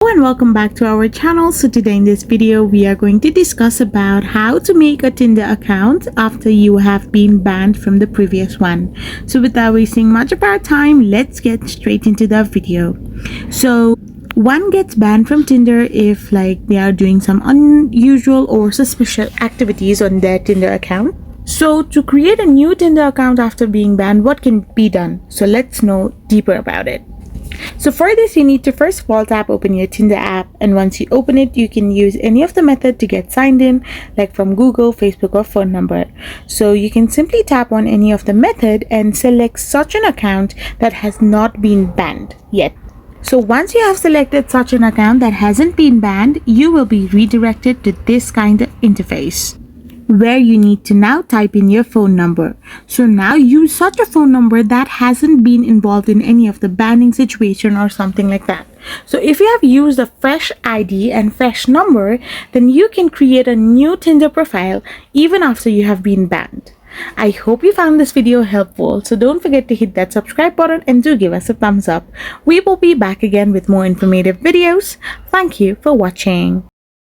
and welcome back to our channel. So today in this video we are going to discuss about how to make a Tinder account after you have been banned from the previous one. So without wasting much of our time, let's get straight into the video. So one gets banned from Tinder if they are doing some unusual or suspicious activities on their Tinder account. So to create a new Tinder account after being banned, what can be done? So let's know deeper about it. So for this, you need to first of all tap open your Tinder app, and once you open it, you can use any of the method to get signed in, like from Google, Facebook, or phone number. So you can simply tap on any of the method and select such an account that has not been banned yet. So once you have selected such an account that hasn't been banned, you will be redirected to this kind of interface, where you need to now type in your phone number. So now use such a phone number that hasn't been involved in any of the banning situation or something like that. So if you have used a fresh ID and fresh number, then you can create a new Tinder profile even after you have been banned. I hope you found this video helpful, so don't forget to hit that subscribe button and do give us a thumbs up. We will be back again with more informative videos. Thank you for watching.